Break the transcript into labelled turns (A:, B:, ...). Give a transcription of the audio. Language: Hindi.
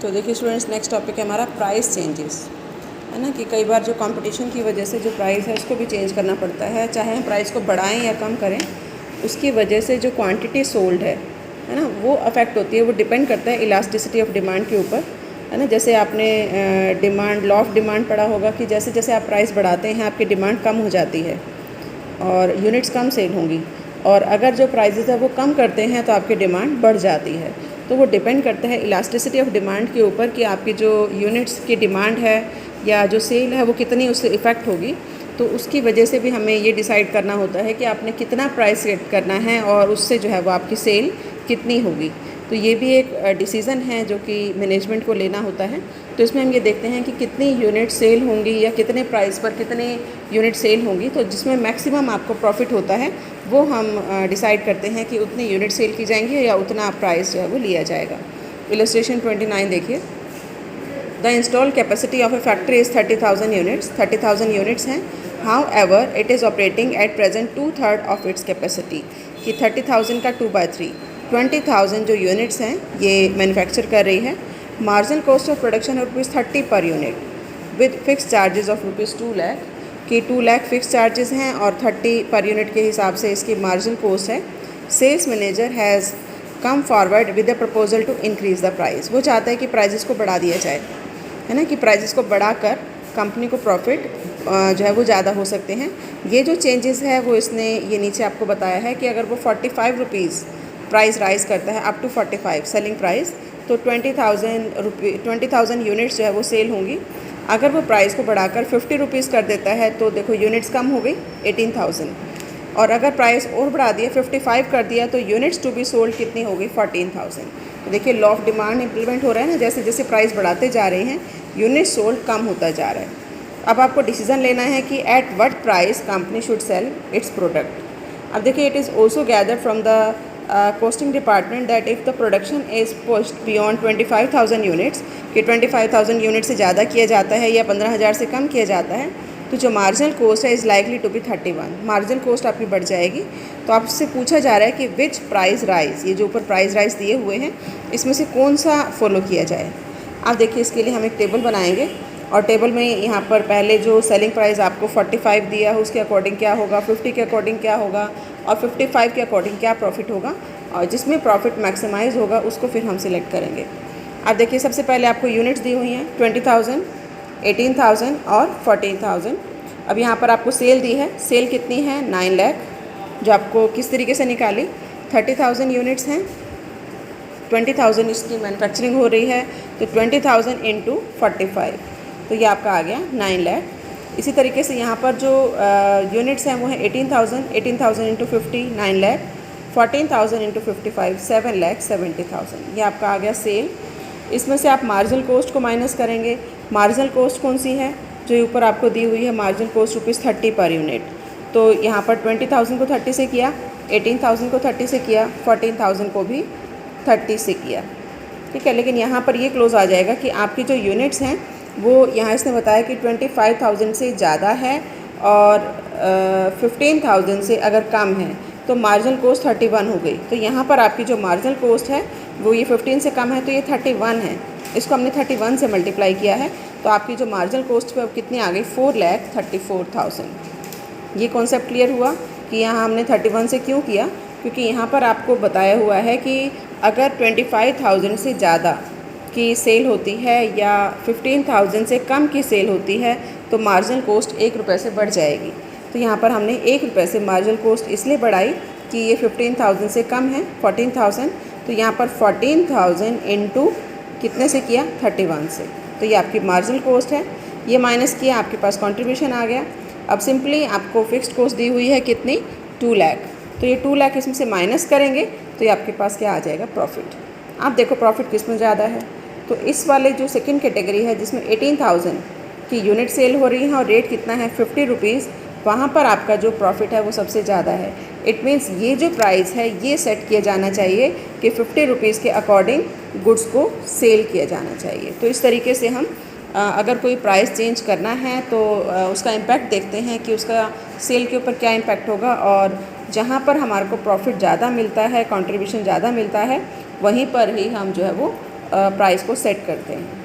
A: तो देखिए स्टूडेंट्स, नेक्स्ट टॉपिक है हमारा प्राइस चेंजेस, है ना। कि कई बार जो कंपटीशन की वजह से जो प्राइस है उसको भी चेंज करना पड़ता है, चाहे हम प्राइस को बढ़ाएं या कम करें, उसकी वजह से जो क्वांटिटी सोल्ड है ना, वो अफेक्ट होती है। वो डिपेंड करता है इलास्टिसिटी ऑफ डिमांड के ऊपर, है ना। जैसे आपने डिमांड, लॉ ऑफ डिमांड पढ़ा होगा कि जैसे जैसे आप प्राइस बढ़ाते हैं आपकी डिमांड कम हो जाती है और यूनिट्स कम सेल होंगी, और अगर जो प्राइजेज़ है वो कम करते हैं तो आपकी डिमांड बढ़ जाती है। तो वो डिपेंड करता है इलास्टिसिटी ऑफ डिमांड के ऊपर कि आपकी जो यूनिट्स की डिमांड है या जो सेल है वो कितनी उससे इफ़ेक्ट होगी। तो उसकी वजह से भी हमें ये डिसाइड करना होता है कि आपने कितना प्राइस सेट करना है और उससे जो है वो आपकी सेल कितनी होगी। तो ये भी एक डिसीज़न है जो कि मैनेजमेंट को लेना होता है। तो इसमें हम ये देखते हैं कि कितनी यूनिट सेल होंगी या कितने प्राइस पर कितने यूनिट सेल होंगी, तो जिसमें मैक्सिमम आपको प्रॉफिट होता है वो हम डिसाइड करते हैं कि उतनी यूनिट सेल की जाएंगी या उतना प्राइस जो है वो लिया जाएगा। इलस्ट्रेशन 29 देखिए। The install capacity of a factory is 30,000 units. 30,000 units हैं। However it is operating at present 2/3 of its capacity. कि 30,000 का 2/3, 20,000 जो यूनिट्स हैं ये मैन्युफैक्चर कर रही है। मार्जिनल कॉस्ट ऑफ प्रोडक्शन है ₹30 per unit with fix charges of ₹2 lakh. कि 2 लाख फिक्स चार्जेस हैं और 30 पर यूनिट के हिसाब से इसकी मार्जिनल कॉस्ट है। Sales manager has come forward with the proposal to increase the price. वो चाहता है कि प्राइजेस को बढ़ा दिया जाए, है ना, कि प्राइजेस को बढ़ाकर कंपनी को प्रॉफिट जो है वो ज़्यादा हो सकते हैं। ये जो चेंजेस है वो इसने ये नीचे आपको बताया है कि अगर वो ₹45 प्राइस राइज़ करता है अप टू 45 सेलिंग प्राइस, तो 20,000 यूनिट्स जो है वो सेल होंगी। अगर वो प्राइस को बढ़ाकर ₹50 कर देता है तो देखो यूनिट्स कम हो गई 18,000, और अगर प्राइस और बढ़ा दिया 55 कर दिया तो यूनिट्स टू बी सोल्ड कितनी हो गई 14,000। तो देखिए लॉ ऑफ डिमांड इम्प्लीमेंट हो रहा है ना, जैसे जैसे प्राइस बढ़ाते जा रहे हैं यूनिट सोल्ड कम होता जा रहा है। अब आपको डिसीजन लेना है कि at what price company should sell it's product. अब देखिए it is also gather from the costing department that if the production is pushed beyond 25,000 units, कि 25,000 यूनिट से ज़्यादा किया जाता है या 15,000 से कम किया जाता है, तो जो मार्जिनल कॉस्ट है is likely to be 31। Marginal cost आपकी बढ़ जाएगी। तो आपसे पूछा जा रहा है कि विच प्राइस राइज, ये जो ऊपर प्राइस राइज दिए हुए हैं इसमें से कौन सा फॉलो किया जाए। आप देखिए इसके लिए हम एक टेबल बनाएंगे, और टेबल में यहाँ पर पहले जो सेलिंग प्राइस आपको 45 दिया है उसके अकॉर्डिंग क्या होगा, 50 के अकॉर्डिंग क्या होगा, और 55 के अकॉर्डिंग क्या प्रॉफिट होगा, और जिसमें प्रॉफिट मैक्सिमाइज़ होगा उसको फिर हम सिलेक्ट करेंगे। आप देखिए सबसे पहले आपको यूनिट्स दी हुई हैं 20,000, 18,000 और 14,000। अब यहाँ पर आपको सेल दी है, सेल कितनी है 9 लाख, जो आपको किस तरीके से निकाली, 30,000 यूनिट्स हैं, 20,000 इसकी मैन्युफैक्चरिंग हो रही है, तो 20,000 इंटू 45, तो ये आपका आ गया 9 लाख। इसी तरीके से यहाँ पर जो यूनिट्स हैं वो है 18,000, 18,000 इंटू 50 9 लाख, 14,000 इंटू 55 7,70,000, ये आपका आ गया सेल। इसमें से आप मार्जिनल कॉस्ट को माइनस करेंगे। मार्जिनल कॉस्ट कौन सी है, जो ऊपर आपको दी हुई है मार्जिनल कॉस्ट ₹30 पर यूनिट। तो यहाँ पर 20,000 को 30 से किया, 18,000 को 30 से किया, 14,000 को भी 30 से किया, ठीक है। लेकिन यहाँ पर ये क्लोज आ जाएगा कि आपकी जो यूनिट्स हैं वो यहाँ इसने बताया कि 25,000 से ज़्यादा है और 15,000 से अगर कम है तो मार्जिनल कॉस्ट 31 हो गई। तो यहाँ पर आपकी जो मार्जिनल कॉस्ट है वो ये 15 से कम है तो ये 31 है, इसको हमने 31 से मल्टीप्लाई किया है, तो आपकी जो मार्जिनल कॉस्ट है कितनी आ गई 4,34,000। ये कॉन्सेप्ट क्लियर हुआ कि यहाँ हमने 31 से क्यों किया, क्योंकि यहाँ पर आपको बताया हुआ है कि अगर 25,000 से ज़्यादा की सेल होती है या 15,000 से कम की सेल होती है तो मार्जिनल कॉस्ट ₹1 से बढ़ जाएगी। तो यहाँ पर हमने ₹1 से मार्जिनल कॉस्ट इसलिए बढ़ाई कि ये 15,000 से कम है 14,000, तो यहाँ पर 14,000 इंटू कितने से किया 31 से, तो ये आपकी मार्जिनल कॉस्ट है। ये माइनस किया, आपके पास कंट्रीब्यूशन आ गया। अब सिंपली आपको फिक्स्ड कॉस्ट दी हुई है कितनी 2 लाख, तो ये 2 लाख इसमें से माइनस करेंगे तो ये आपके पास क्या आ जाएगा प्रॉफिट। आप देखो प्रॉफिट किस में ज़्यादा है, तो इस वाले जो सेकंड कैटेगरी है जिसमें 18,000 की यूनिट सेल हो रही है और रेट कितना है ₹50, वहाँ पर आपका जो प्रॉफिट है वो सबसे ज़्यादा है। इट मीन्स ये जो प्राइस है ये सेट किया जाना चाहिए कि ₹50 के अकॉर्डिंग गुड्स को सेल किया जाना चाहिए। तो इस तरीके से हम अगर कोई प्राइस चेंज करना है तो उसका इम्पैक्ट देखते हैं कि उसका सेल के ऊपर क्या इम्पैक्ट होगा, और जहाँ पर हमारे को प्रॉफिट ज़्यादा मिलता है, कंट्रीब्यूशन ज़्यादा मिलता है, वहीं पर ही हम जो है वो प्राइस को सेट करते हैं।